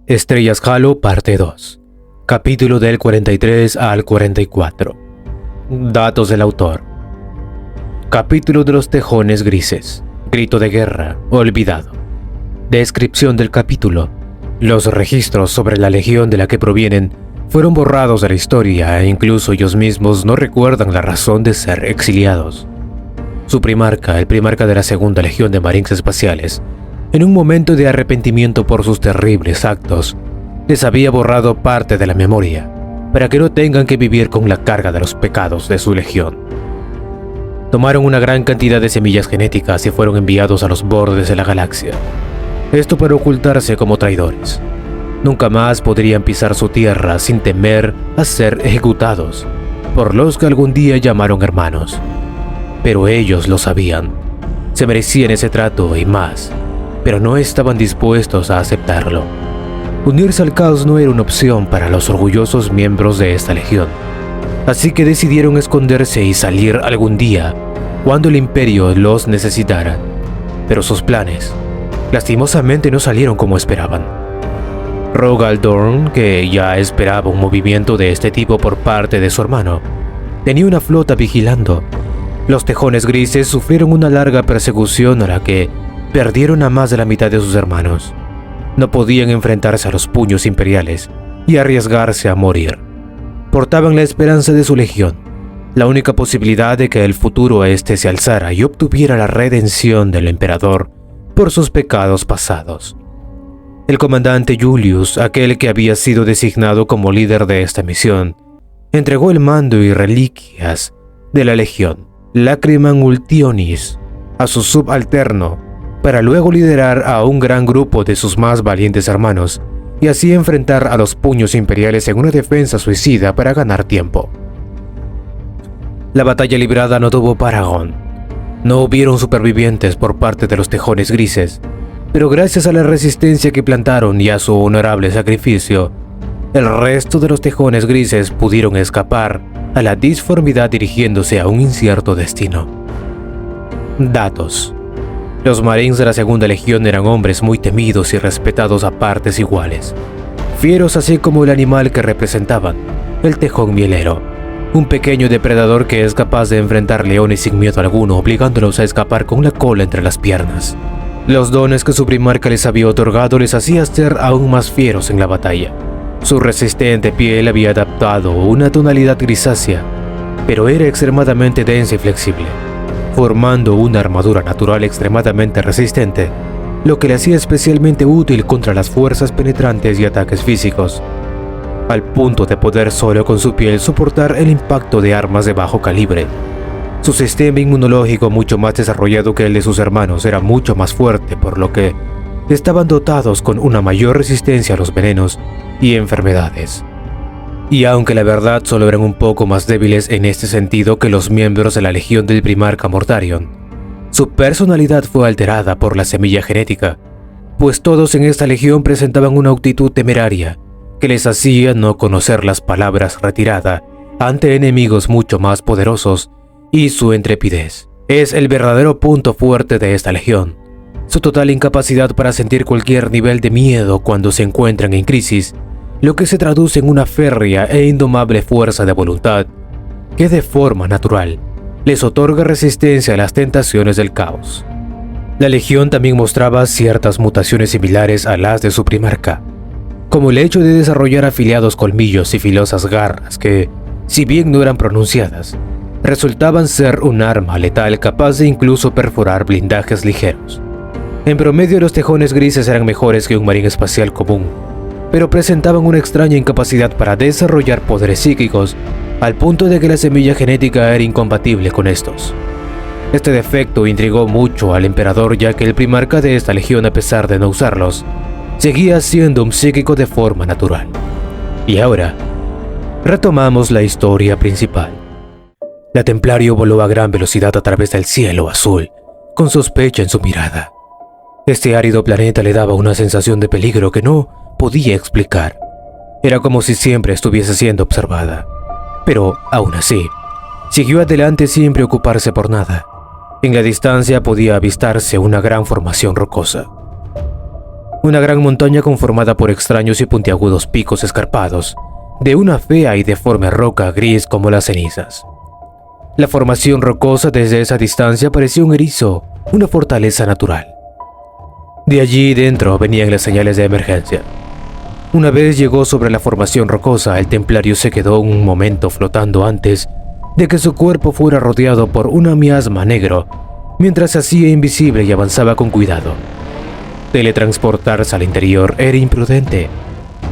Estrellas Halo Parte 2. Capítulo del 43 al 44. Datos del autor. Capítulo de los tejones grises. Grito de guerra. Olvidado. Descripción del capítulo. Los registros sobre la legión de la que provienen fueron borrados de la historia e incluso ellos mismos no recuerdan la razón de ser exiliados. Su primarca, el primarca de la segunda legión de marines espaciales, en un momento de arrepentimiento por sus terribles actos, les había borrado parte de la memoria, para que no tengan que vivir con la carga de los pecados de su legión. Tomaron una gran cantidad de semillas genéticas y fueron enviados a los bordes de la galaxia. Esto para ocultarse como traidores. Nunca más podrían pisar su tierra sin temer a ser ejecutados por los que algún día llamaron hermanos. Pero ellos lo sabían. Se merecían ese trato y más, pero no estaban dispuestos a aceptarlo. Unirse al caos no era una opción para los orgullosos miembros de esta legión, así que decidieron esconderse y salir algún día cuando el imperio los necesitara. Pero sus planes, lastimosamente, no salieron como esperaban. Rogal Dorn, que ya esperaba un movimiento de este tipo por parte de su hermano, tenía una flota vigilando. Los tejones grises sufrieron una larga persecución a la que perdieron a más de la mitad de sus hermanos. No podían enfrentarse a los puños imperiales y arriesgarse a morir. Portaban la esperanza de su legión, la única posibilidad de que el futuro se alzara y obtuviera la redención del emperador por sus pecados pasados. El comandante Julius, aquel que había sido designado como líder de esta misión, entregó el mando y reliquias de la legión, Lacriman Ultionis, a su subalterno, para luego liderar a un gran grupo de sus más valientes hermanos y así enfrentar a los puños imperiales en una defensa suicida para ganar tiempo. La batalla librada no tuvo parangón. No hubieron supervivientes por parte de los tejones grises, pero gracias a la resistencia que plantaron y a su honorable sacrificio, el resto de los tejones grises pudieron escapar a la disformidad dirigiéndose a un incierto destino. Datos. Los marines de la segunda legión eran hombres muy temidos y respetados a partes iguales, fieros así como el animal que representaban, el tejón mielero, un pequeño depredador que es capaz de enfrentar leones sin miedo alguno, obligándolos a escapar con la cola entre las piernas. Los dones que su primarca les había otorgado les hacía ser aún más fieros en la batalla. Su resistente piel había adaptado una tonalidad grisácea, pero era extremadamente densa y flexible, formando una armadura natural extremadamente resistente, lo que le hacía especialmente útil contra las fuerzas penetrantes y ataques físicos, al punto de poder solo con su piel soportar el impacto de armas de bajo calibre. Su sistema inmunológico, mucho más desarrollado que el de sus hermanos, era mucho más fuerte, por lo que estaban dotados con una mayor resistencia a los venenos y enfermedades. Y aunque la verdad solo eran un poco más débiles en este sentido que los miembros de la legión del primarca Mortarion, su personalidad fue alterada por la semilla genética, pues todos en esta legión presentaban una actitud temeraria que les hacía no conocer las palabras retirada ante enemigos mucho más poderosos, y su intrepidez es el verdadero punto fuerte de esta legión. Su total incapacidad para sentir cualquier nivel de miedo cuando se encuentran en crisis, lo que se traduce en una férrea e indomable fuerza de voluntad que de forma natural les otorga resistencia a las tentaciones del caos. La legión también mostraba ciertas mutaciones similares a las de su primarca, como el hecho de desarrollar afilados colmillos y filosas garras que, si bien no eran pronunciadas, resultaban ser un arma letal capaz de incluso perforar blindajes ligeros. En promedio, los tejones grises eran mejores que un marín espacial común, pero presentaban una extraña incapacidad para desarrollar poderes psíquicos, al punto de que la semilla genética era incompatible con estos. Este defecto intrigó mucho al emperador, ya que el primarca de esta legión, a pesar de no usarlos, seguía siendo un psíquico de forma natural. Y ahora, retomamos la historia principal. La Templario voló a gran velocidad a través del cielo azul, con sospecha en su mirada. Este árido planeta le daba una sensación de peligro que no podía explicar. Era como si siempre estuviese siendo observada. Pero, aún así, siguió adelante sin preocuparse por nada. En la distancia podía avistarse una gran formación rocosa. Una gran montaña conformada por extraños y puntiagudos picos escarpados, de una fea y deforme roca gris como las cenizas. La formación rocosa desde esa distancia parecía un erizo, una fortaleza natural. De allí dentro venían las señales de emergencia. Una vez llegó sobre la formación rocosa, el templario se quedó un momento flotando antes de que su cuerpo fuera rodeado por una miasma negro, mientras se hacía invisible y avanzaba con cuidado. Teletransportarse al interior era imprudente,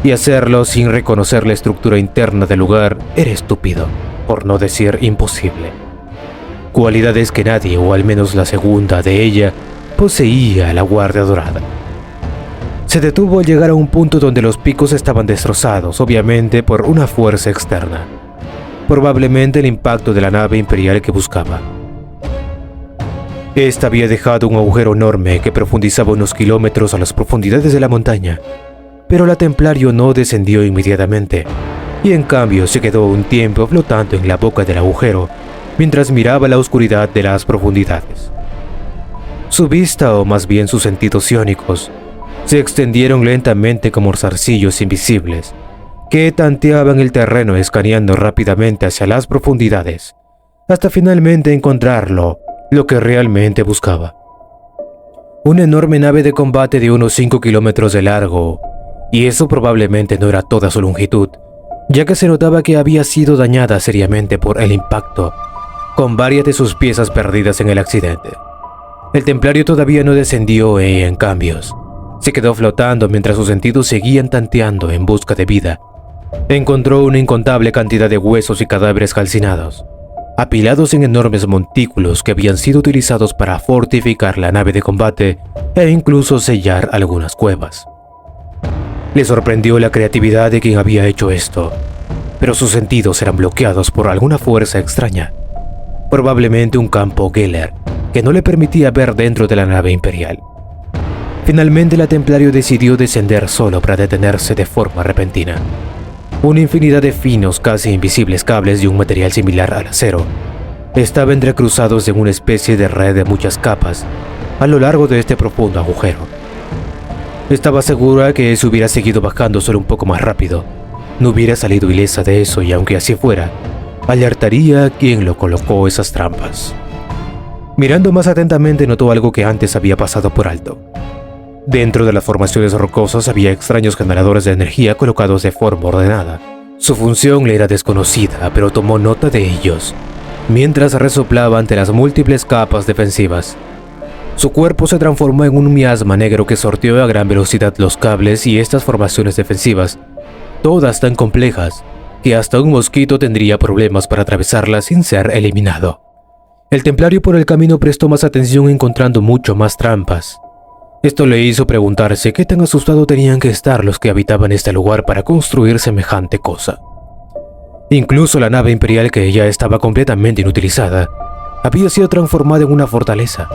y hacerlo sin reconocer la estructura interna del lugar era estúpido, por no decir imposible. Cualidades que nadie, o al menos la segunda de ella, poseía la Guardia Dorada. Se detuvo al llegar a un punto donde los picos estaban destrozados, obviamente por una fuerza externa, probablemente el impacto de la nave imperial que buscaba. Esta había dejado un agujero enorme que profundizaba unos kilómetros a las profundidades de la montaña, pero la Templario no descendió inmediatamente, y en cambio se quedó un tiempo flotando en la boca del agujero mientras miraba la oscuridad de las profundidades. Su vista, o más bien sus sentidos psiónicos, se extendieron lentamente como zarcillos invisibles que tanteaban el terreno escaneando rápidamente hacia las profundidades, hasta finalmente encontrarlo, lo que realmente buscaba. Una enorme nave de combate de unos 5 kilómetros de largo, y eso probablemente no era toda su longitud, ya que se notaba que había sido dañada seriamente por el impacto, con varias de sus piezas perdidas en el accidente. El templario todavía no descendió y, en cambios, se quedó flotando mientras sus sentidos seguían tanteando en busca de vida. Encontró una incontable cantidad de huesos y cadáveres calcinados, apilados en enormes montículos que habían sido utilizados para fortificar la nave de combate e incluso sellar algunas cuevas. Le sorprendió la creatividad de quien había hecho esto, pero sus sentidos eran bloqueados por alguna fuerza extraña, probablemente un campo Geller que no le permitía ver dentro de la nave imperial. Finalmente, la Templario decidió descender solo para detenerse de forma repentina. Una infinidad de finos, casi invisibles cables de un material similar al acero estaban entrecruzados en una especie de red de muchas capas a lo largo de este profundo agujero. Estaba segura que si hubiera seguido bajando solo un poco más rápido, no hubiera salido ilesa de eso, y aunque así fuera, alertaría a quien lo colocó esas trampas. Mirando más atentamente, notó algo que antes había pasado por alto. Dentro de las formaciones rocosas había extraños generadores de energía colocados de forma ordenada. Su función le era desconocida, pero tomó nota de ellos, mientras resoplaba ante las múltiples capas defensivas. Su cuerpo se transformó en un miasma negro que sorteó a gran velocidad los cables y estas formaciones defensivas, todas tan complejas que hasta un mosquito tendría problemas para atravesarlas sin ser eliminado. El templario por el camino prestó más atención, encontrando mucho más trampas. Esto le hizo preguntarse qué tan asustados tenían que estar los que habitaban este lugar para construir semejante cosa. Incluso la nave imperial, que ya estaba completamente inutilizada, había sido transformada en una fortaleza.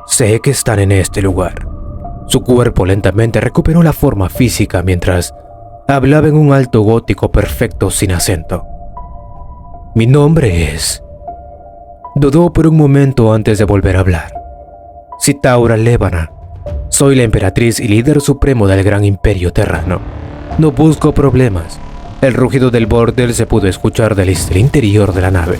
Sé que están en este lugar. Su cuerpo lentamente recuperó la forma física mientras hablaba en un alto gótico perfecto sin acento. Mi nombre es... Dudó por un momento antes de volver a hablar. Citaura Levana. Soy la emperatriz y líder supremo del gran imperio terrano. No busco problemas. El rugido del bordel se pudo escuchar desde el interior de la nave.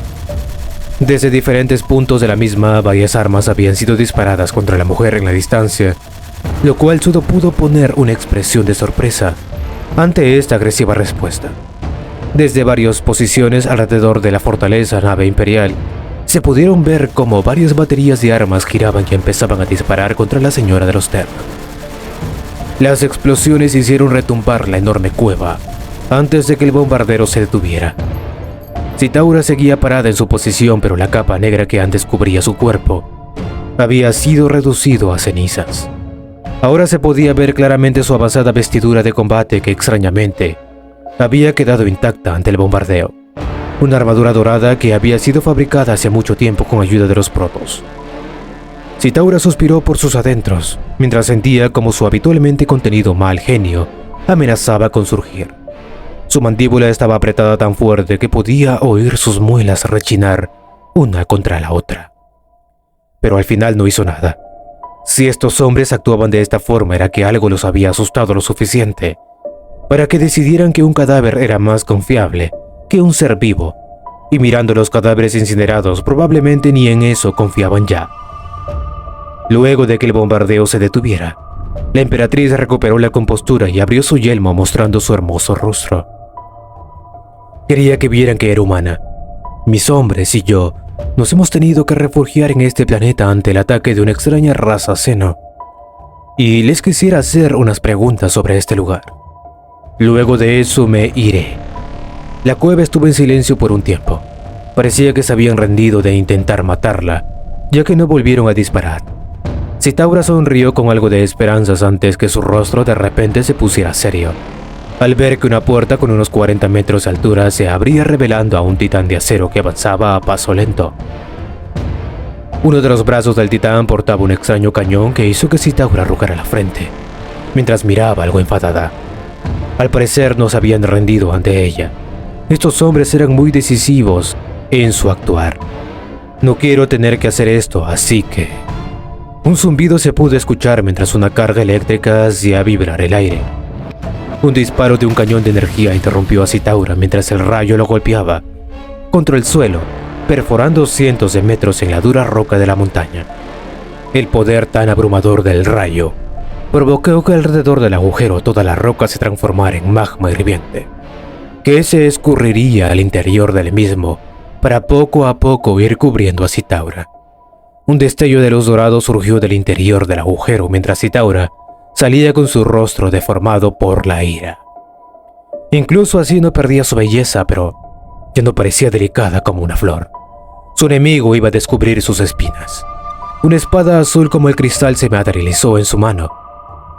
Desde diferentes puntos de la misma, varias armas habían sido disparadas contra la mujer en la distancia, lo cual solo pudo poner una expresión de sorpresa ante esta agresiva respuesta. Desde varias posiciones alrededor de la fortaleza nave imperial, se pudieron ver cómo varias baterías de armas giraban y empezaban a disparar contra la señora de los Terran. Las explosiones hicieron retumbar la enorme cueva antes de que el bombardero se detuviera. Citaura seguía parada en su posición, pero la capa negra que antes cubría su cuerpo había sido reducido a cenizas. Ahora se podía ver claramente su avanzada vestidura de combate, que extrañamente había quedado intacta ante el bombardeo. Una armadura dorada que había sido fabricada hace mucho tiempo con ayuda de los protos. Citaura suspiró por sus adentros, mientras sentía como su habitualmente contenido mal genio amenazaba con surgir. Su mandíbula estaba apretada tan fuerte que podía oír sus muelas rechinar una contra la otra. Pero al final no hizo nada. Si estos hombres actuaban de esta forma era que algo los había asustado lo suficiente para que decidieran que un cadáver era más confiable que un ser vivo, y mirando los cadáveres incinerados probablemente ni en eso confiaban ya. Luego de que el bombardeo se detuviera, la emperatriz recuperó la compostura y abrió su yelmo mostrando su hermoso rostro. Quería que vieran que era humana. Mis hombres y yo nos hemos tenido que refugiar en este planeta ante el ataque de una extraña raza Xeno. Y les quisiera hacer unas preguntas sobre este lugar. Luego de eso me iré. La cueva estuvo en silencio por un tiempo. Parecía que se habían rendido de intentar matarla, ya que no volvieron a disparar. Citaura sonrió con algo de esperanzas antes que su rostro de repente se pusiera serio, al ver que una puerta con unos 40 metros de altura se abría revelando a un titán de acero que avanzaba a paso lento. Uno de los brazos del titán portaba un extraño cañón que hizo que Citaura arrugara la frente, mientras miraba algo enfadada. Al parecer no se habían rendido ante ella. Estos hombres eran muy decisivos en su actuar. No quiero tener que hacer esto, así que... Un zumbido se pudo escuchar mientras una carga eléctrica hacía vibrar el aire. Un disparo de un cañón de energía interrumpió a Citaura mientras el rayo lo golpeaba contra el suelo, perforando cientos de metros en la dura roca de la montaña. El poder tan abrumador del rayo provocó que alrededor del agujero toda la roca se transformara en magma hirviente, que se escurriría al interior del mismo para poco a poco ir cubriendo a Citaura. Un destello de luz dorado surgió del interior del agujero mientras Citaura salía con su rostro deformado por la ira. Incluso así no perdía su belleza, pero ya no parecía delicada como una flor. Su enemigo iba a descubrir sus espinas. Una espada azul como el cristal se materializó en su mano,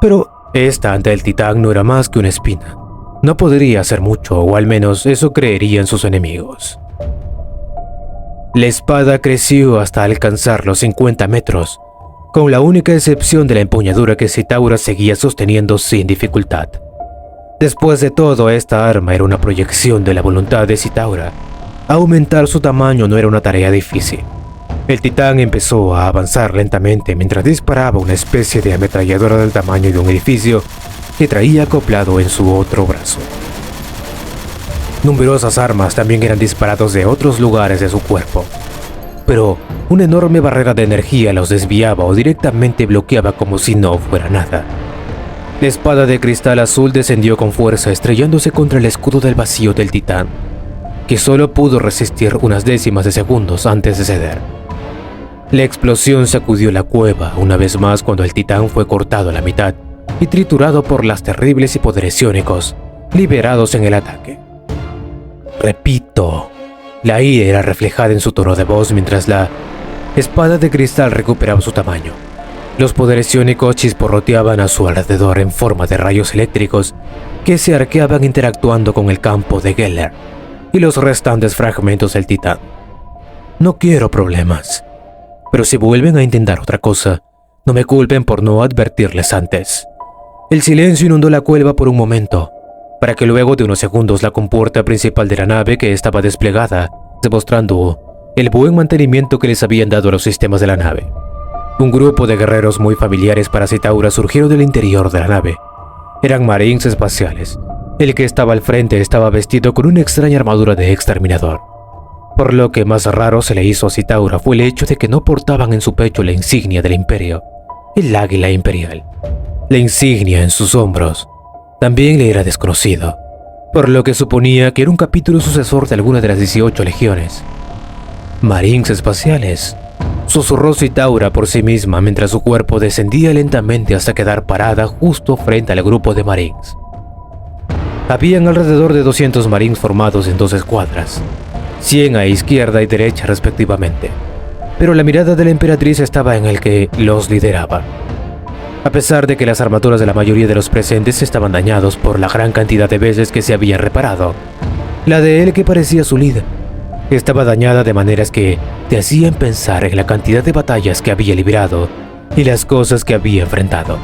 pero esta ante el titán no era más que una espina. No podría hacer mucho, o al menos eso creerían sus enemigos. La espada creció hasta alcanzar los 50 metros, con la única excepción de la empuñadura que Citaura seguía sosteniendo sin dificultad. Después de todo, esta arma era una proyección de la voluntad de Citaura. Aumentar su tamaño no era una tarea difícil. El titán empezó a avanzar lentamente mientras disparaba una especie de ametralladora del tamaño de un edificio que traía acoplado en su otro brazo. Numerosas armas también eran disparadas de otros lugares de su cuerpo, pero una enorme barrera de energía los desviaba o directamente bloqueaba como si no fuera nada. La espada de cristal azul descendió con fuerza estrellándose contra el escudo del vacío del titán, que solo pudo resistir unas décimas de segundos antes de ceder. La explosión sacudió la cueva una vez más cuando el titán fue cortado a la mitad y triturado por las terribles hipoderes iónicos liberados en el ataque. Repito, la ira era reflejada en su tono de voz mientras la espada de cristal recuperaba su tamaño. Los poderes iónicos chisporroteaban a su alrededor en forma de rayos eléctricos que se arqueaban interactuando con el campo de Geller y los restantes fragmentos del titán. No quiero problemas, pero si vuelven a intentar otra cosa, no me culpen por no advertirles antes. El silencio inundó la cueva por un momento, para que luego de unos segundos la compuerta principal de la nave que estaba desplegada, demostrando el buen mantenimiento que les habían dado a los sistemas de la nave. Un grupo de guerreros muy familiares para Citaura surgieron del interior de la nave. Eran marines espaciales. El que estaba al frente estaba vestido con una extraña armadura de exterminador. Por lo que más raro se le hizo a Citaura fue el hecho de que no portaban en su pecho la insignia del imperio, el águila imperial. La insignia en sus hombros también le era desconocido, por lo que suponía que era un capítulo sucesor de alguna de las 18 legiones. Marines espaciales, susurró Citaura por sí misma mientras su cuerpo descendía lentamente hasta quedar parada justo frente al grupo de marines. Habían alrededor de 200 marines formados en 2 escuadras, 100 a izquierda y derecha respectivamente, pero la mirada de la emperatriz estaba en el que los lideraba. A pesar de que las armaduras de la mayoría de los presentes estaban dañados por la gran cantidad de veces que se habían reparado, la de él, que parecía su líder, estaba dañada de maneras que te hacían pensar en la cantidad de batallas que había librado y las cosas que había enfrentado.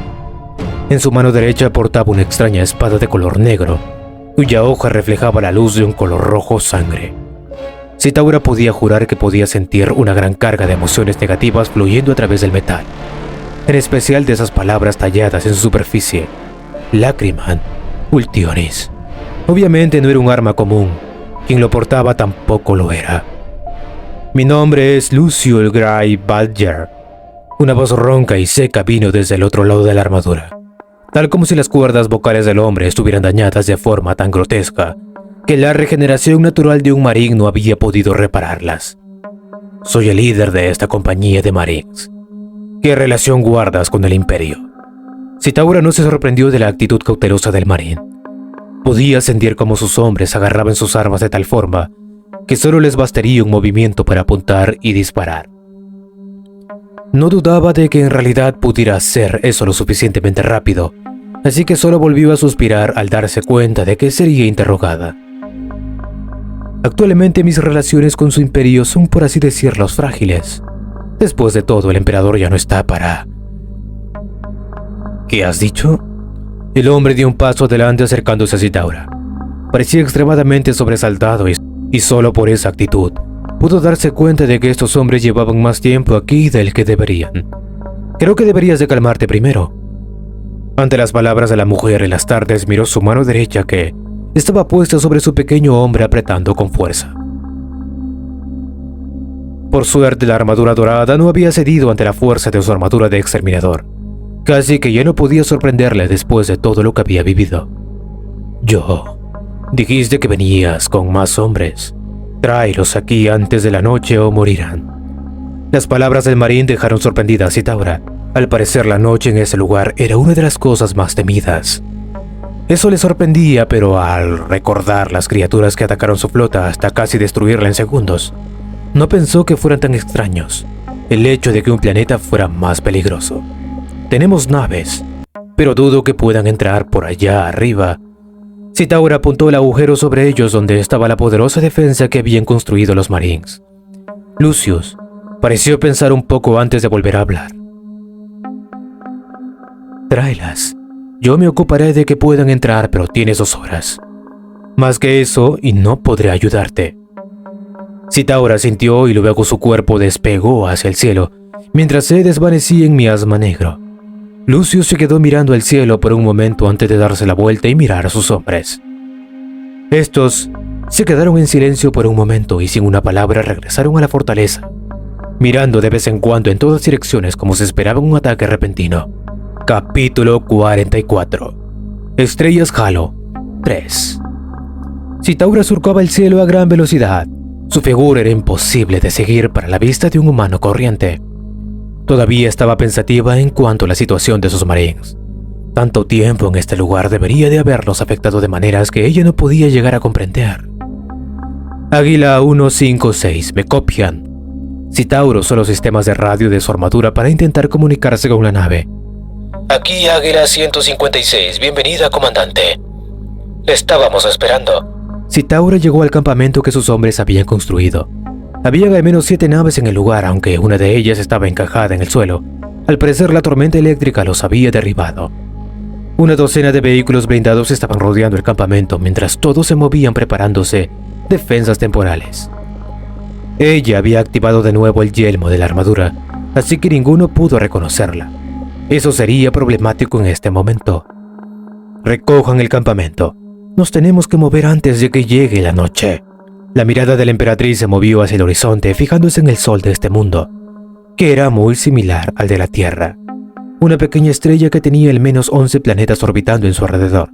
En su mano derecha portaba una extraña espada de color negro, cuya hoja reflejaba la luz de un color rojo sangre. Citaura podía jurar que podía sentir una gran carga de emociones negativas fluyendo a través del metal. en especial de esas palabras talladas en su superficie: Lacriman Ultionis. Obviamente no era un arma común, quien lo portaba tampoco lo era. Mi nombre es Lucio el Gray Badger. Una voz ronca y seca vino desde el otro lado de la armadura, tal como si las cuerdas vocales del hombre estuvieran dañadas de forma tan grotesca que la regeneración natural de un marín no había podido repararlas. Soy el líder de esta compañía de marines. ¿Qué relación guardas con el Imperio? Citaura no se sorprendió de la actitud cautelosa del marín. Podía sentir cómo sus hombres agarraban sus armas de tal forma que solo les bastaría un movimiento para apuntar y disparar. No dudaba de que en realidad pudiera hacer eso lo suficientemente rápido, así que solo volvió a suspirar al darse cuenta de que sería interrogada. Actualmente mis relaciones con su imperio son, por así decirlo, frágiles. Después de todo, el emperador ya no está para... ¿Qué has dicho? El hombre dio un paso adelante acercándose a Citaura. Parecía extremadamente sobresaltado y solo por esa actitud pudo darse cuenta de que estos hombres llevaban más tiempo aquí del que deberían. Creo que deberías de calmarte primero. Ante las palabras de la mujer, en las tardes miró su mano derecha que estaba puesta sobre su pequeño hombre apretando con fuerza. Por suerte, la armadura dorada no había cedido ante la fuerza de su armadura de exterminador. Casi que ya no podía sorprenderle después de todo lo que había vivido. Dijiste que venías con más hombres. Tráelos aquí antes de la noche o morirán. Las palabras del marín dejaron sorprendida a Citaura. Al parecer, la noche en ese lugar era una de las cosas más temidas. Eso le sorprendía, pero al recordar las criaturas que atacaron su flota hasta casi destruirla en segundos, no pensó que fueran tan extraños el hecho de que un planeta fuera más peligroso. Tenemos naves, pero dudo que puedan entrar por allá arriba. Citaura apuntó el agujero sobre ellos donde estaba la poderosa defensa que habían construido los marines. Lucius pareció pensar un poco antes de volver a hablar. Tráelas. Yo me ocuparé de que puedan entrar, pero tienes 2 horas. Más que eso, y no podré ayudarte. Citaura sintió y luego su cuerpo despegó hacia el cielo, mientras se desvanecía en miasma negro. Lucius se quedó mirando al cielo por un momento antes de darse la vuelta y mirar a sus hombres. Estos se quedaron en silencio por un momento y sin una palabra regresaron a la fortaleza, mirando de vez en cuando en todas direcciones como si esperaban un ataque repentino. Capítulo 44. Estrellas Halo 3. Citaura surcaba el cielo a gran velocidad. Su figura era imposible de seguir para la vista de un humano corriente. Todavía estaba pensativa en cuanto a la situación de sus marines. Tanto tiempo en este lugar debería de haberlos afectado de maneras que ella no podía llegar a comprender. Águila 156, me copian. Citaura usó los sistemas de radio de su armadura para intentar comunicarse con la nave. Aquí Águila 156, bienvenida, comandante. Le estábamos esperando. Citaura llegó al campamento que sus hombres habían construido. Había al menos 7 naves en el lugar, aunque una de ellas estaba encajada en el suelo. Al parecer, la tormenta eléctrica los había derribado. Una docena de vehículos blindados estaban rodeando el campamento mientras todos se movían preparándose defensas temporales. Ella había activado de nuevo el yelmo de la armadura, así que ninguno pudo reconocerla. Eso sería problemático en este momento. Recojan el campamento. Nos tenemos que mover antes de que llegue la noche. La mirada de la emperatriz se movió hacia el horizonte, fijándose en el sol de este mundo, que era muy similar al de la Tierra. Una pequeña estrella que tenía al menos 11 planetas orbitando en su alrededor.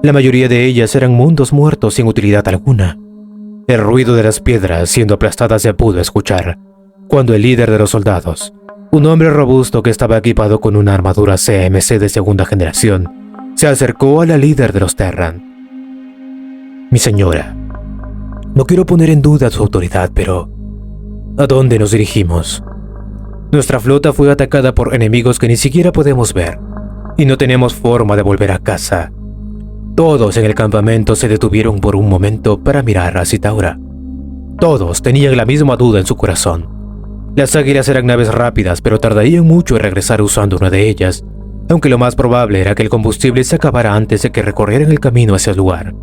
La mayoría de ellas eran mundos muertos sin utilidad alguna. El ruido de las piedras siendo aplastadas se pudo escuchar, cuando el líder de los soldados, un hombre robusto que estaba equipado con una armadura CMC de segunda generación, se acercó a la líder de los Terran. Mi señora, no quiero poner en duda su autoridad, pero ¿a dónde nos dirigimos? Nuestra flota fue atacada por enemigos que ni siquiera podemos ver, y no tenemos forma de volver a casa. Todos en el campamento se detuvieron por un momento para mirar a Citaura. Todos tenían la misma duda en su corazón. Las águilas eran naves rápidas, pero tardarían mucho en regresar usando una de ellas, aunque lo más probable era que el combustible se acabara antes de que recorrieran el camino hacia el lugar.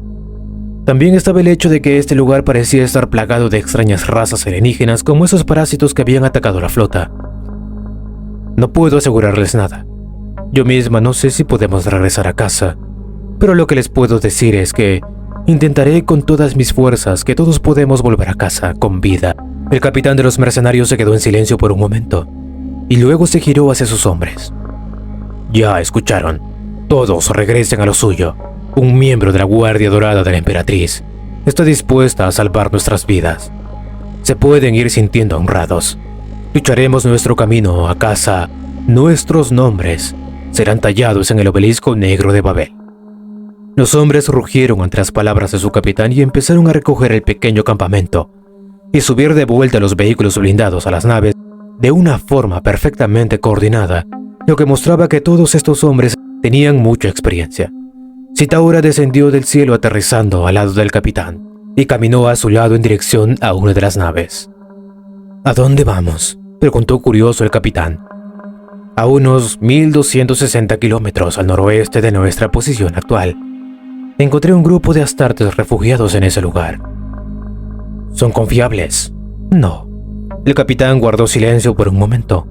También estaba el hecho de que este lugar parecía estar plagado de extrañas razas alienígenas como esos parásitos que habían atacado la flota. No puedo asegurarles nada. Yo misma no sé si podemos regresar a casa, pero lo que les puedo decir es que intentaré con todas mis fuerzas que todos podemos volver a casa con vida. El capitán de los mercenarios se quedó en silencio por un momento y luego se giró hacia sus hombres. Ya escucharon. Todos regresen a lo suyo. Un miembro de la Guardia Dorada de la Emperatriz está dispuesta a salvar nuestras vidas. Se pueden ir sintiendo honrados. Lucharemos nuestro camino a casa. Nuestros nombres serán tallados en el obelisco negro de Babel. Los hombres rugieron ante las palabras de su capitán y empezaron a recoger el pequeño campamento y subir de vuelta los vehículos blindados a las naves de una forma perfectamente coordinada, lo que mostraba que todos estos hombres tenían mucha experiencia. Citaura descendió del cielo aterrizando al lado del capitán y caminó a su lado en dirección a una de las naves. ¿A dónde vamos?, preguntó curioso el capitán. A unos 1260 kilómetros al noroeste de nuestra posición actual. Encontré un grupo de astartes refugiados en ese lugar. ¿Son confiables? No. El capitán guardó silencio por un momento.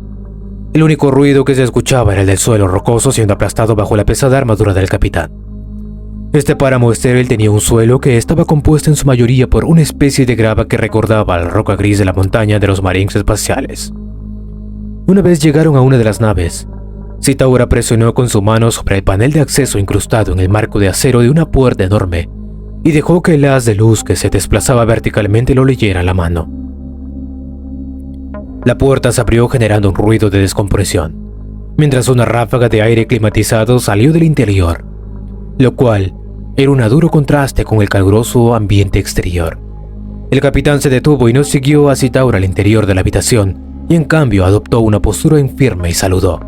El único ruido que se escuchaba era el del suelo rocoso siendo aplastado bajo la pesada armadura del capitán. Este páramo estéril tenía un suelo que estaba compuesto en su mayoría por una especie de grava que recordaba la roca gris de la montaña de los marines espaciales. Una vez llegaron a una de las naves, Citaura presionó con su mano sobre el panel de acceso incrustado en el marco de acero de una puerta enorme y dejó que el haz de luz que se desplazaba verticalmente lo leyera a la mano. La puerta se abrió generando un ruido de descompresión, mientras una ráfaga de aire climatizado salió del interior, lo cual era un duro contraste con el caluroso ambiente exterior. El capitán se detuvo y no siguió a Citaura al interior de la habitación, y en cambio adoptó una postura firme y saludó.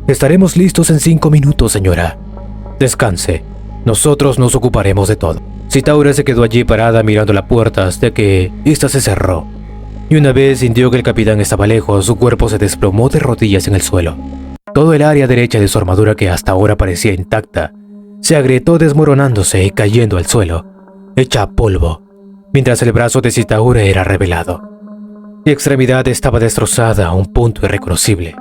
«Estaremos listos en 5 minutos, señora. Descanse. Nosotros nos ocuparemos de todo». Citaura se quedó allí parada mirando la puerta hasta que ésta se cerró. Y una vez sintió que el capitán estaba lejos, su cuerpo se desplomó de rodillas en el suelo. Todo el área derecha de su armadura, que hasta ahora parecía intacta, se agrietó desmoronándose y cayendo al suelo, hecha a polvo, mientras el brazo de Citaura era revelado. La extremidad estaba destrozada a un punto irreconocible.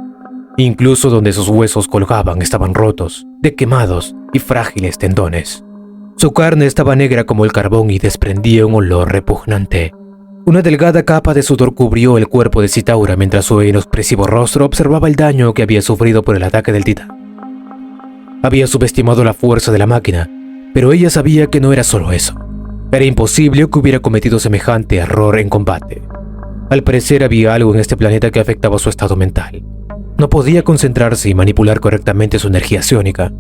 Incluso donde sus huesos colgaban estaban rotos, de quemados y frágiles tendones. Su carne estaba negra como el carbón y desprendía un olor repugnante. Una delgada capa de sudor cubrió el cuerpo de Citaura mientras su inexpresivo rostro observaba el daño que había sufrido por el ataque del titán. Había subestimado la fuerza de la máquina, pero ella sabía que no era solo eso. Era imposible que hubiera cometido semejante error en combate. Al parecer había algo en este planeta que afectaba su estado mental. No podía concentrarse y manipular correctamente su energía psiónica.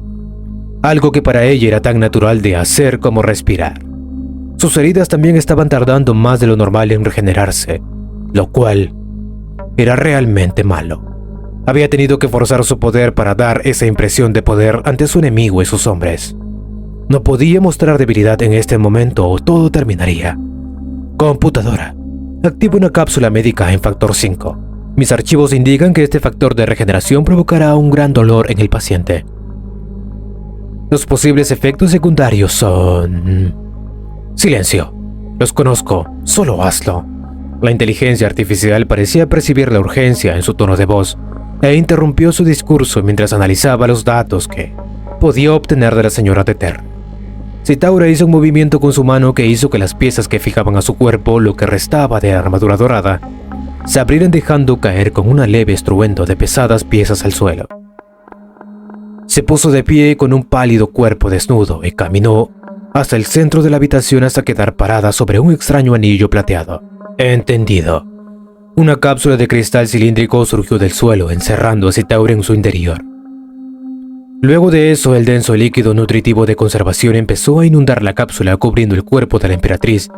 Algo que para ella era tan natural de hacer como respirar. Sus heridas también estaban tardando más de lo normal en regenerarse, lo cual era realmente malo. Había tenido que forzar su poder para dar esa impresión de poder ante su enemigo y sus hombres. No podía mostrar debilidad en este momento o todo terminaría. Computadora, activa una cápsula médica en factor 5. Mis archivos indican que este factor de regeneración provocará un gran dolor en el paciente. Los posibles efectos secundarios son... Silencio. Los conozco. Solo hazlo. La inteligencia artificial parecía percibir la urgencia en su tono de voz e interrumpió su discurso mientras analizaba los datos que podía obtener de la señora Teter. Citaura hizo un movimiento con su mano que hizo que las piezas que fijaban a su cuerpo, lo que restaba de la armadura dorada, se abrieran dejando caer con un leve estruendo de pesadas piezas al suelo. Se puso de pie con un pálido cuerpo desnudo y caminó hasta el centro de la habitación hasta quedar parada sobre un extraño anillo plateado. Entendido. Una cápsula de cristal cilíndrico surgió del suelo, encerrando a Citaura en su interior. Luego de eso, el denso líquido nutritivo de conservación empezó a inundar la cápsula, cubriendo el cuerpo de la emperatriz,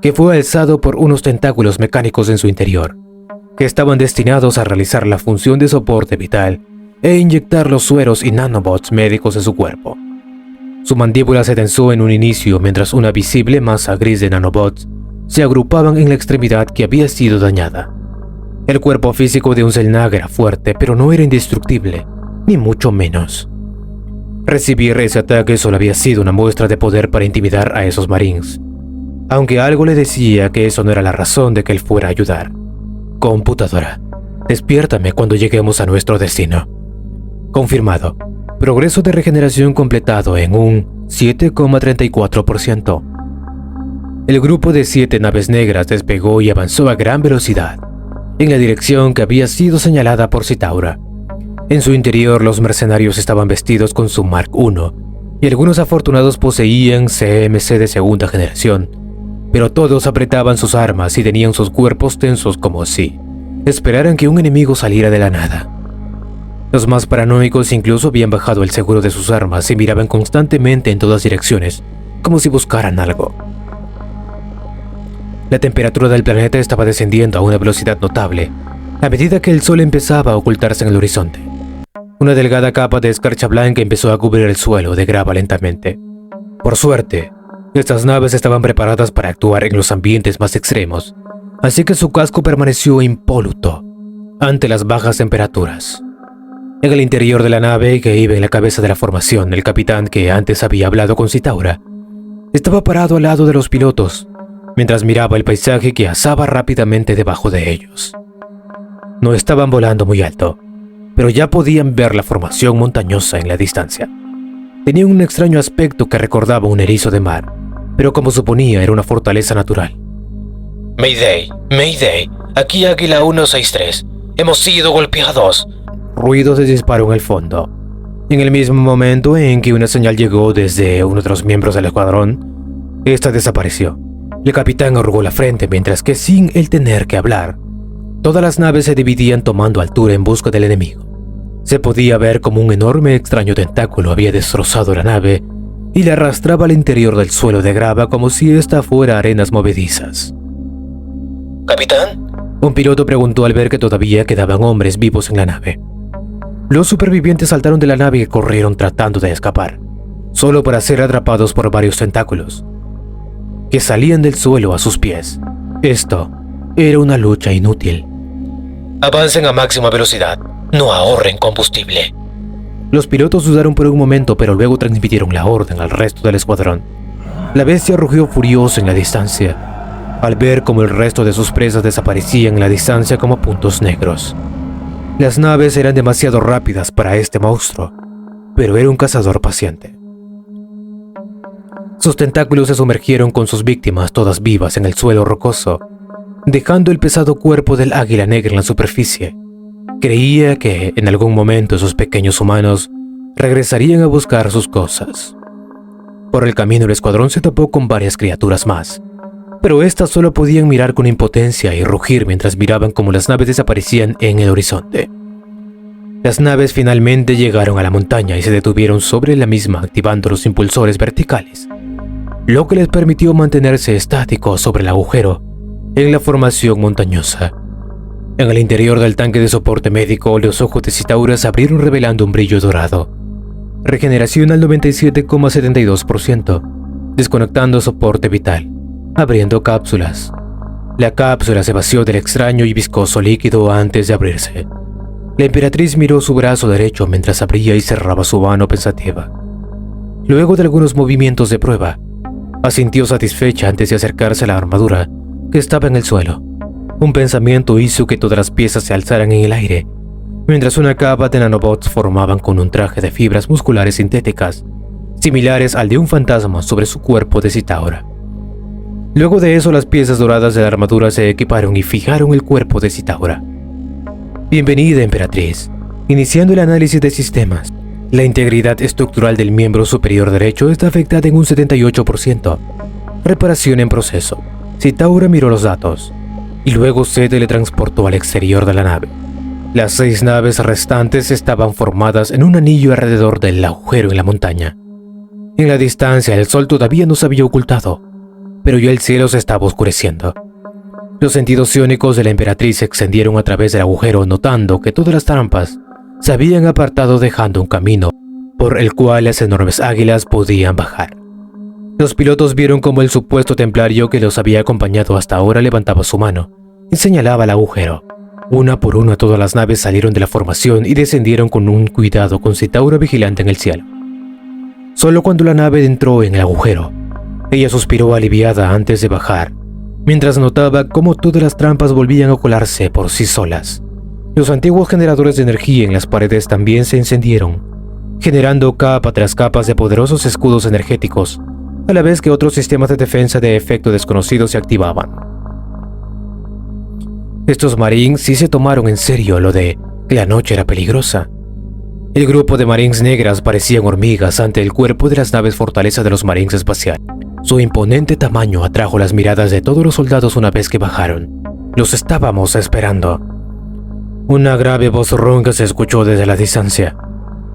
que fue alzado por unos tentáculos mecánicos en su interior, que estaban destinados a realizar la función de soporte vital e inyectar los sueros y nanobots médicos en su cuerpo. Su mandíbula se tensó en un inicio mientras una visible masa gris de nanobots se agrupaban en la extremidad que había sido dañada. El cuerpo físico de un Selnag era fuerte, pero no era indestructible, ni mucho menos. Recibir ese ataque solo había sido una muestra de poder para intimidar a esos marines, aunque algo le decía que eso no era la razón de que él fuera a ayudar. Computadora, Despiértame cuando lleguemos a nuestro destino. Confirmado. Progreso de regeneración completado en un 7,34%. El grupo de 7 naves negras despegó y avanzó a gran velocidad, en la dirección que había sido señalada por Citaura. En su interior, los mercenarios estaban vestidos con su Mark I, y algunos afortunados poseían CMC de segunda generación, pero todos apretaban sus armas y tenían sus cuerpos tensos como si esperaran que un enemigo saliera de la nada. Los más paranoicos incluso habían bajado el seguro de sus armas y miraban constantemente en todas direcciones, como si buscaran algo. La temperatura del planeta estaba descendiendo a una velocidad notable, a medida que el sol empezaba a ocultarse en el horizonte. Una delgada capa de escarcha blanca empezó a cubrir el suelo de grava lentamente. Por suerte, estas naves estaban preparadas para actuar en los ambientes más extremos, así que su casco permaneció impoluto ante las bajas temperaturas. En el interior de la nave que iba en la cabeza de la formación, el capitán que antes había hablado con Citaura estaba parado al lado de los pilotos, mientras miraba el paisaje que asaba rápidamente debajo de ellos. No estaban volando muy alto, pero ya podían ver la formación montañosa en la distancia. Tenía un extraño aspecto que recordaba un erizo de mar, pero como suponía era una fortaleza natural. Mayday, Mayday, aquí Águila 163. Hemos sido golpeados. Ruidos de disparo en el fondo. En el mismo momento en que una señal llegó desde uno de los miembros del escuadrón, esta desapareció. El capitán arrugó la frente mientras que, sin él tener que hablar, todas las naves se dividían tomando altura en busca del enemigo. Se podía ver como un enorme extraño tentáculo había destrozado la nave y la arrastraba al interior del suelo de grava como si esta fuera arenas movedizas. ¿Capitán? Un piloto preguntó al ver que todavía quedaban hombres vivos en la nave. Los supervivientes saltaron de la nave y corrieron tratando de escapar, solo para ser atrapados por varios tentáculos que salían del suelo a sus pies. Esto era una lucha inútil. Avancen a máxima velocidad. No ahorren combustible. Los pilotos dudaron por un momento, pero luego transmitieron la orden al resto del escuadrón. La bestia rugió furioso en la distancia, al ver cómo el resto de sus presas desaparecían en la distancia como puntos negros. Las naves eran demasiado rápidas para este monstruo, pero era un cazador paciente. Sus tentáculos se sumergieron con sus víctimas todas vivas en el suelo rocoso, dejando el pesado cuerpo del águila negra en la superficie. Creía que en algún momento esos pequeños humanos regresarían a buscar sus cosas. Por el camino el escuadrón se topó con varias criaturas más, pero estas solo podían mirar con impotencia y rugir mientras miraban cómo las naves desaparecían en el horizonte. Las naves finalmente llegaron a la montaña y se detuvieron sobre la misma activando los impulsores verticales, lo que les permitió mantenerse estáticos sobre el agujero en la formación montañosa. En el interior del tanque de soporte médico, los ojos de Citaura se abrieron revelando un brillo dorado. Regeneración al 97,72%, desconectando soporte vital, abriendo cápsulas. La cápsula se vació del extraño y viscoso líquido antes de abrirse. La emperatriz miró su brazo derecho mientras abría y cerraba su mano pensativa. Luego de algunos movimientos de prueba, asintió satisfecha antes de acercarse a la armadura que estaba en el suelo. Un pensamiento hizo que todas las piezas se alzaran en el aire, mientras una capa de nanobots formaban con un traje de fibras musculares sintéticas, similares al de un fantasma sobre su cuerpo de Citaura. Luego de eso, las piezas doradas de la armadura se equiparon y fijaron el cuerpo de Citaura. Bienvenida, emperatriz. Iniciando el análisis de sistemas. La integridad estructural del miembro superior derecho está afectada en un 78%. Reparación en proceso. Citaura miró los datos y luego se teletransportó al exterior de la nave. Las 6 naves restantes estaban formadas en un anillo alrededor del agujero en la montaña. En la distancia el sol todavía no se había ocultado, pero ya el cielo se estaba oscureciendo. Los sentidos psiónicos de la emperatriz se extendieron a través del agujero, notando que todas las trampas se habían apartado dejando un camino por el cual las enormes águilas podían bajar. Los pilotos vieron cómo el supuesto templario que los había acompañado hasta ahora levantaba su mano y señalaba el agujero. Una por una todas las naves salieron de la formación y descendieron con un cuidado con Citaura vigilante en el cielo. Solo cuando la nave entró en el agujero, ella suspiró aliviada antes de bajar, mientras notaba cómo todas las trampas volvían a colarse por sí solas Los antiguos generadores de energía en las paredes también se encendieron, generando capa tras capas de poderosos escudos energéticos, a la vez que otros sistemas de defensa de efecto desconocido se activaban. Estos Marines sí se tomaron en serio lo de que la noche era peligrosa. El grupo de Marines negras parecían hormigas ante el cuerpo de las naves fortaleza de los Marines espaciales. Su imponente tamaño atrajo las miradas de todos los soldados una vez que bajaron. Los estábamos esperando. Una grave voz ronca se escuchó desde la distancia,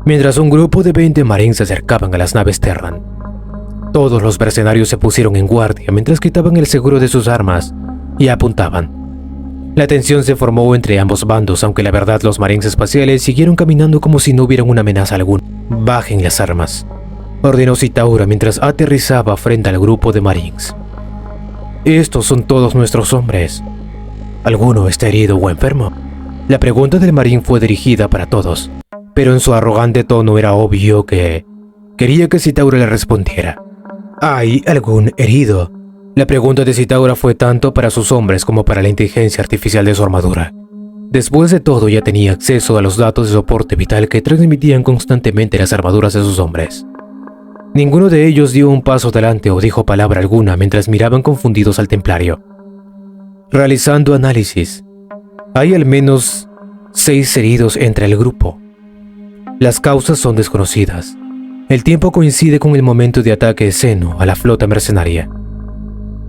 mientras un grupo de 20 Marines se acercaban a las naves Terran. Todos los mercenarios se pusieron en guardia mientras quitaban el seguro de sus armas y apuntaban. La tensión se formó entre ambos bandos, aunque la verdad los Marines espaciales siguieron caminando como si no hubieran una amenaza alguna. «Bajen las armas», ordenó Citaura mientras aterrizaba frente al grupo de Marines. «Estos son todos nuestros hombres. ¿Alguno está herido o enfermo?». La pregunta del Marine fue dirigida para todos, pero en su arrogante tono era obvio que quería que Citaura le respondiera. «¿Hay algún herido?». La pregunta de Citaura fue tanto para sus hombres como para la inteligencia artificial de su armadura. Después de todo, ya tenía acceso a los datos de soporte vital que transmitían constantemente las armaduras de sus hombres. Ninguno de ellos dio un paso adelante o dijo palabra alguna mientras miraban confundidos al templario. Realizando análisis, hay al menos 6 heridos entre el grupo. Las causas son desconocidas. El tiempo coincide con el momento de ataque de Seno a la flota mercenaria.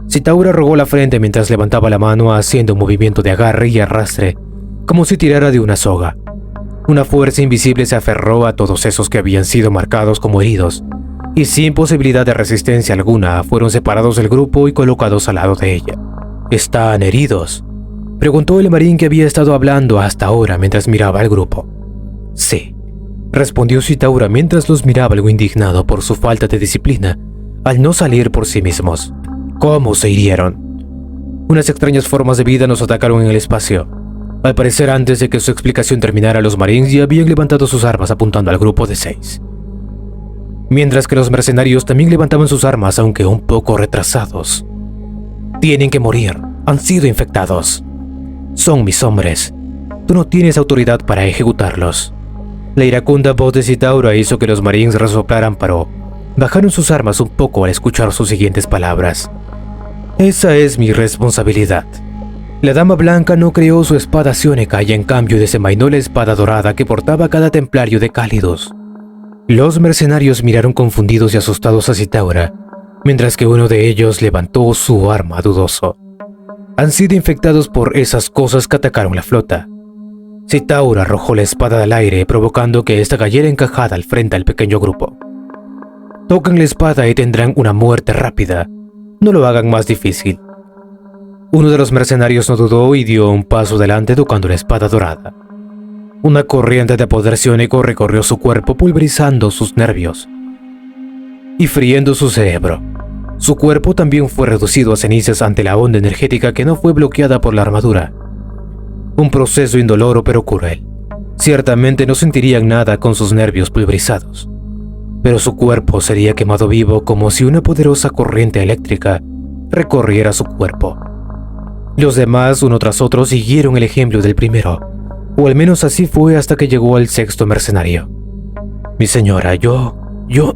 Citaura arrugó la frente mientras levantaba la mano haciendo un movimiento de agarre y arrastre, como si tirara de una soga. Una fuerza invisible se aferró a todos esos que habían sido marcados como heridos, y sin posibilidad de resistencia alguna fueron separados del grupo y colocados al lado de ella. «¿Están heridos?», preguntó el marín que había estado hablando hasta ahora mientras miraba al grupo. «Sí», respondió Citaura mientras los miraba algo indignado por su falta de disciplina al no salir por sí mismos. «¿Cómo se hirieron?». «Unas extrañas formas de vida nos atacaron en el espacio». Al parecer, antes de que su explicación terminara, los Marines ya habían levantado sus armas apuntando al grupo de 6. Mientras que los mercenarios también levantaban sus armas, aunque un poco retrasados. «Tienen que morir. Han sido infectados. Son mis hombres. Tú no tienes autoridad para ejecutarlos». La iracunda voz de Citaura hizo que los Marines resoplaran, pero bajaron sus armas un poco al escuchar sus siguientes palabras. «Esa es mi responsabilidad». La Dama Blanca no creó su espada psiónica y en cambio desenvainó la espada dorada que portaba cada templario de Cálidos. Los mercenarios miraron confundidos y asustados a Citaura, mientras que uno de ellos levantó su arma dudoso. «Han sido infectados por esas cosas que atacaron la flota». Citaura arrojó la espada al aire, provocando que esta cayera encajada al frente al pequeño grupo. «Toquen la espada y tendrán una muerte rápida. No lo hagan más difícil». Uno de los mercenarios no dudó y dio un paso adelante tocando la espada dorada. Una corriente de poder psiónico recorrió su cuerpo, pulverizando sus nervios y friendo su cerebro. Su cuerpo también fue reducido a cenizas ante la onda energética que no fue bloqueada por la armadura. Un proceso indoloro pero cruel. Ciertamente no sentirían nada con sus nervios pulverizados, pero su cuerpo sería quemado vivo como si una poderosa corriente eléctrica recorriera su cuerpo. Los demás, uno tras otro, siguieron el ejemplo del primero, o al menos así fue hasta que llegó el 6º mercenario. «Mi señora, yo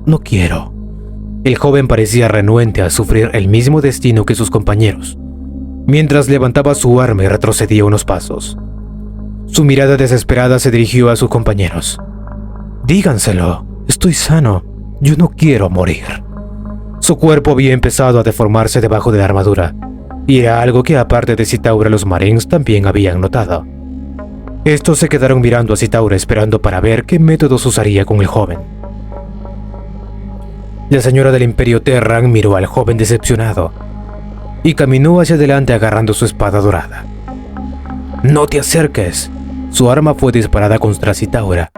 no quiero». El joven parecía renuente a sufrir el mismo destino que sus compañeros, mientras levantaba su arma y retrocedía unos pasos. Su mirada desesperada se dirigió a sus compañeros. «Díganselo, estoy sano, yo no quiero morir». Su cuerpo había empezado a deformarse debajo de la armadura, y era algo que aparte de Citaura los Marines también habían notado. Estos se quedaron mirando a Citaura esperando para ver qué métodos usaría con el joven. La señora del Imperio Terran miró al joven decepcionado y caminó hacia adelante agarrando su espada dorada. «No te acerques». Su arma fue disparada contra Citaura,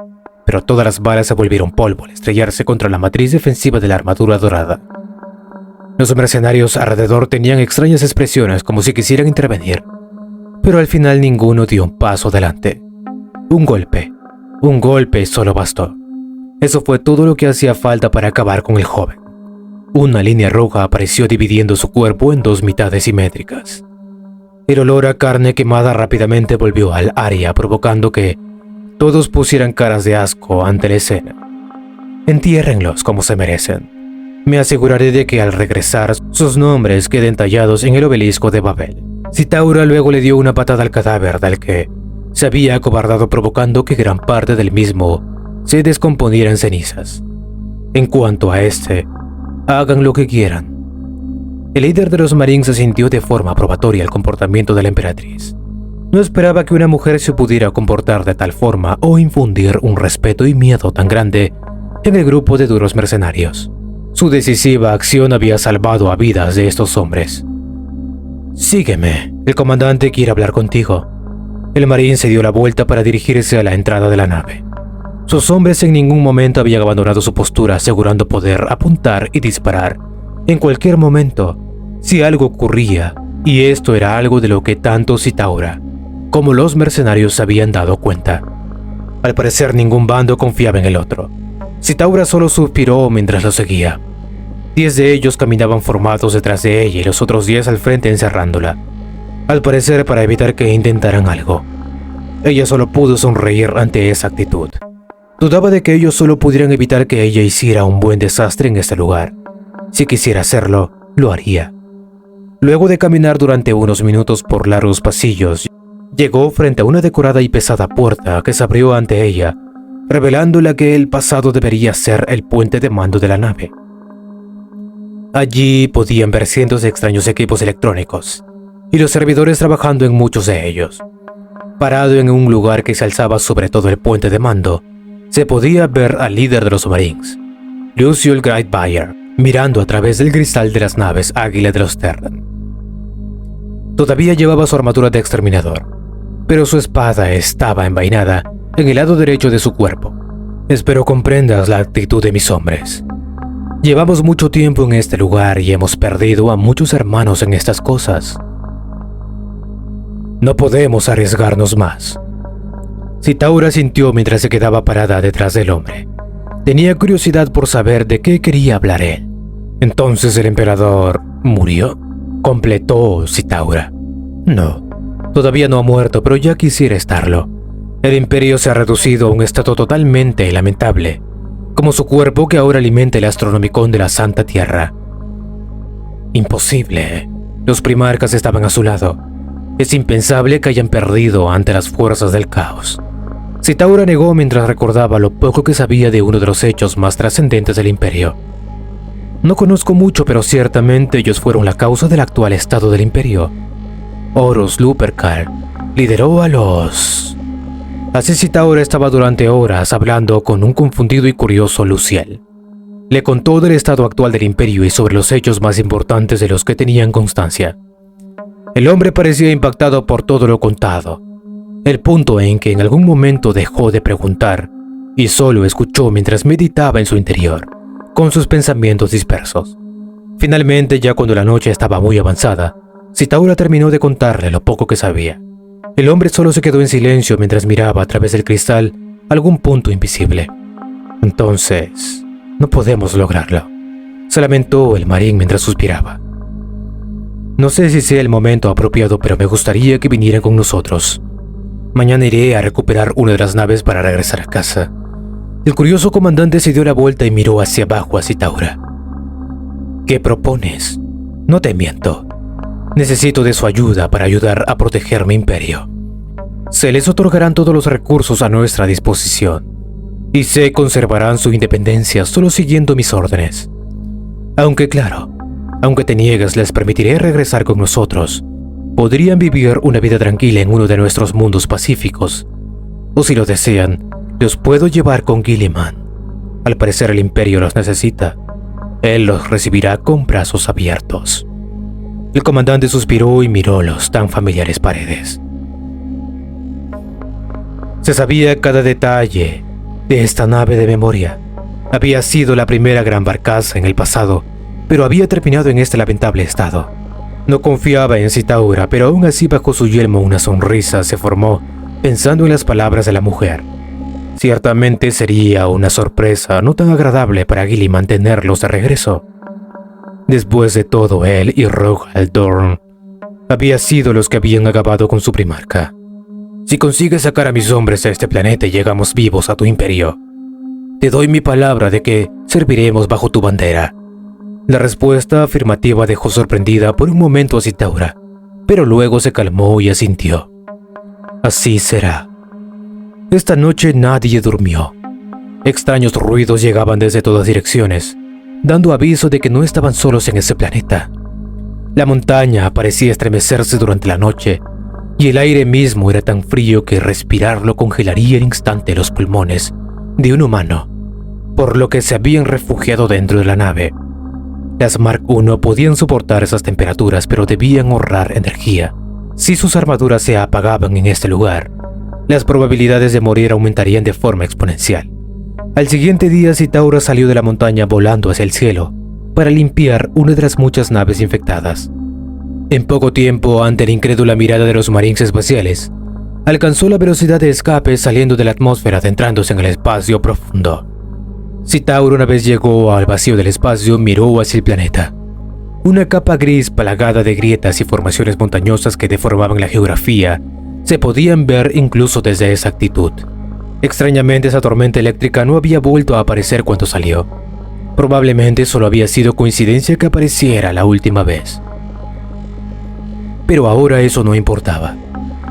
pero todas las balas se volvieron polvo al estrellarse contra la matriz defensiva de la armadura dorada. Los mercenarios alrededor tenían extrañas expresiones como si quisieran intervenir, pero al final ninguno dio un paso adelante. Un golpe solo bastó. Eso fue todo lo que hacía falta para acabar con el joven. Una línea roja apareció dividiendo su cuerpo en 2 mitades simétricas. El olor a carne quemada rápidamente volvió al área, provocando que todos pusieran caras de asco ante la escena. Entiérrenlos como se merecen. Me aseguraré de que al regresar sus nombres queden tallados en el obelisco de Babel. Citaura luego le dio una patada al cadáver del que se había acobardado, provocando que gran parte del mismo se descomponiera en cenizas. En cuanto a este, hagan lo que quieran. El líder de los Marines se sintió de forma aprobatoria el comportamiento de la emperatriz. No esperaba que una mujer se pudiera comportar de tal forma o infundir un respeto y miedo tan grande en el grupo de duros mercenarios. Su decisiva acción había salvado a vidas de estos hombres. «Sígueme, el comandante quiere hablar contigo». El marín se dio la vuelta para dirigirse a la entrada de la nave. Sus hombres en ningún momento habían abandonado su postura, asegurando poder apuntar y disparar en cualquier momento si algo ocurría, y esto era algo de lo que tanto Citaura como los mercenarios se habían dado cuenta. Al parecer ningún bando confiaba en el otro. Citaura solo suspiró mientras lo seguía. 10 de ellos caminaban formados detrás de ella y los otros 10 al frente encerrándola, al parecer para evitar que intentaran algo. Ella solo pudo sonreír ante esa actitud. Dudaba de que ellos solo pudieran evitar que ella hiciera un buen desastre en este lugar. Si quisiera hacerlo, lo haría. Luego de caminar durante unos minutos por largos pasillos, llegó frente a una decorada y pesada puerta que se abrió ante ella, revelándole que el pasado debería ser el puente de mando de la nave. Allí podían ver cientos de extraños equipos electrónicos, y los servidores trabajando en muchos de ellos. Parado en un lugar que se alzaba sobre todo el puente de mando, se podía ver al líder de los Marines, Lucius Greitbayer, mirando a través del cristal de las naves Águila de los Terran. Todavía llevaba su armadura de exterminador, pero su espada estaba envainada en el lado derecho de su cuerpo. Espero comprendas la actitud de mis hombres. Llevamos mucho tiempo en este lugar y hemos perdido a muchos hermanos en estas cosas. No podemos arriesgarnos más. Citaura sintió mientras se quedaba parada detrás del hombre. Tenía curiosidad por saber de qué quería hablar él. ¿Entonces el emperador murió?, completó Citaura. No, todavía no ha muerto, pero ya quisiera estarlo. El imperio se ha reducido a un estado totalmente lamentable, como su cuerpo que ahora alimenta el Astronomicon de la Santa Tierra. Imposible. Los primarcas estaban a su lado. Es impensable que hayan perdido ante las fuerzas del caos. Citaura negó mientras recordaba lo poco que sabía de uno de los hechos más trascendentes del imperio. No conozco mucho, pero ciertamente ellos fueron la causa del actual estado del imperio. Horus Lupercal lideró a los... Así Citaura estaba durante horas hablando con un confundido y curioso Luciel. Le contó del estado actual del imperio y sobre los hechos más importantes de los que tenían constancia. El hombre parecía impactado por todo lo contado, el punto en que en algún momento dejó de preguntar y solo escuchó mientras meditaba en su interior, con sus pensamientos dispersos. Finalmente, ya cuando la noche estaba muy avanzada, Citaura terminó de contarle lo poco que sabía. El hombre solo se quedó en silencio mientras miraba a través del cristal algún punto invisible. Entonces, no podemos lograrlo, se lamentó el marín mientras suspiraba. No sé si sea el momento apropiado, pero me gustaría que vinieran con nosotros. Mañana iré a recuperar una de las naves para regresar a casa. El curioso comandante se dio la vuelta y miró hacia abajo a Citaura. ¿Qué propones? No te miento. Necesito de su ayuda para ayudar a proteger mi imperio. Se les otorgarán todos los recursos a nuestra disposición y se conservarán su independencia solo siguiendo mis órdenes. Aunque claro, aunque te niegues, les permitiré regresar con nosotros. Podrían vivir una vida tranquila en uno de nuestros mundos pacíficos. O si lo desean, los puedo llevar con Guilliman. Al parecer el imperio los necesita. Él los recibirá con brazos abiertos. El comandante suspiró y miró las tan familiares paredes. Se sabía cada detalle de esta nave de memoria. Había sido la primera gran barcaza en el pasado, pero había terminado en este lamentable estado. No confiaba en Citaura, pero aún así bajo su yelmo una sonrisa se formó pensando en las palabras de la mujer. Ciertamente sería una sorpresa no tan agradable para Guilliman tenerlos de regreso. Después de todo, él y Rogal Dorn había sido los que habían acabado con su primarca. Si consigues sacar a mis hombres de este planeta y llegamos vivos a tu imperio, te doy mi palabra de que serviremos bajo tu bandera. La respuesta afirmativa dejó sorprendida por un momento a Citaura, pero luego se calmó y asintió. Así será. Esta noche nadie durmió. Extraños ruidos llegaban desde todas direcciones, dando aviso de que no estaban solos en ese planeta. La montaña parecía estremecerse durante la noche, y el aire mismo era tan frío que respirarlo congelaría al instante los pulmones de un humano, por lo que se habían refugiado dentro de la nave. Las Mark I podían soportar esas temperaturas, pero debían ahorrar energía. Si sus armaduras se apagaban en este lugar, las probabilidades de morir aumentarían de forma exponencial. Al siguiente día, Citaura salió de la montaña volando hacia el cielo para limpiar una de las muchas naves infectadas. En poco tiempo, ante la incrédula mirada de los marines espaciales, alcanzó la velocidad de escape saliendo de la atmósfera, adentrándose en el espacio profundo. Citaura, una vez llegó al vacío del espacio, miró hacia el planeta. Una capa gris plagada de grietas y formaciones montañosas que deformaban la geografía se podían ver incluso desde esa altitud. Extrañamente, esa tormenta eléctrica no había vuelto a aparecer cuando salió. Probablemente solo había sido coincidencia que apareciera la última vez. Pero ahora eso no importaba.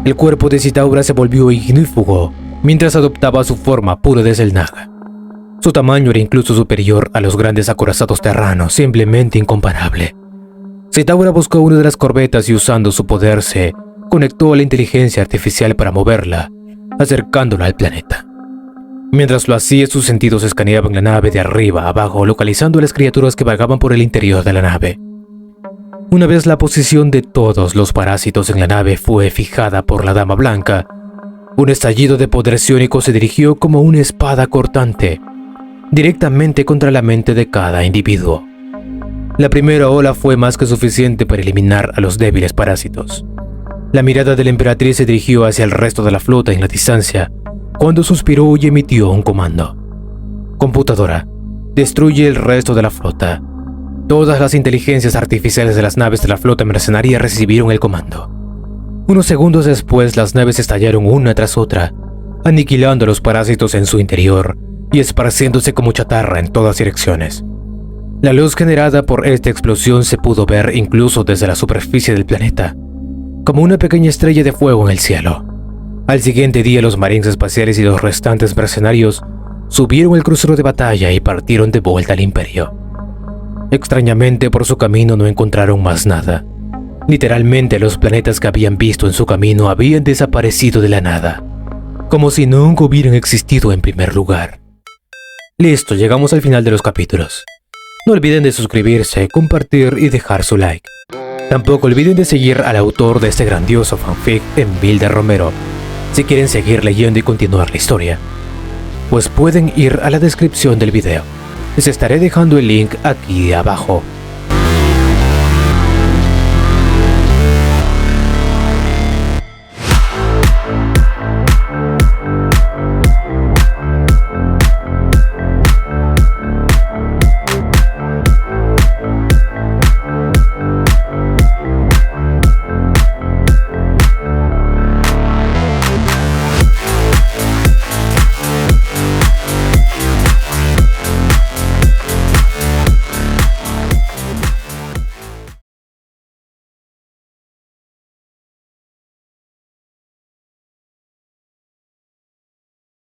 El cuerpo de Citaura se volvió ignífugo mientras adoptaba su forma pura de Xel'Naga. Su tamaño era incluso superior a los grandes acorazados terranos, simplemente incomparable. Citaura buscó una de las corbetas y usando su poder se conectó a la inteligencia artificial para moverla, acercándola al planeta. Mientras lo hacía, sus sentidos escaneaban la nave de arriba a abajo, localizando a las criaturas que vagaban por el interior de la nave. Una vez la posición de todos los parásitos en la nave fue fijada por la Dama Blanca, un estallido de poder psiónico se dirigió como una espada cortante directamente contra la mente de cada individuo. La primera ola fue más que suficiente para eliminar a los débiles parásitos. La mirada de la emperatriz se dirigió hacia el resto de la flota en la distancia, cuando suspiró y emitió un comando. Computadora, destruye el resto de la flota. Todas las inteligencias artificiales de las naves de la flota mercenaria recibieron el comando. Unos segundos después, las naves estallaron una tras otra, aniquilando a los parásitos en su interior y esparciéndose como chatarra en todas direcciones. La luz generada por esta explosión se pudo ver incluso desde la superficie del planeta, como una pequeña estrella de fuego en el cielo. Al siguiente día, los marines espaciales y los restantes mercenarios subieron el crucero de batalla y partieron de vuelta al Imperio. Extrañamente, por su camino no encontraron más nada. Literalmente, los planetas que habían visto en su camino habían desaparecido de la nada, como si nunca hubieran existido en primer lugar. Listo, llegamos al final de los capítulos. No olviden de suscribirse, compartir y dejar su like. Tampoco olviden de seguir al autor de este grandioso fanfic, Envilder Romero, si quieren seguir leyendo y continuar la historia. Pues pueden ir a la descripción del video. Les estaré dejando el link aquí abajo.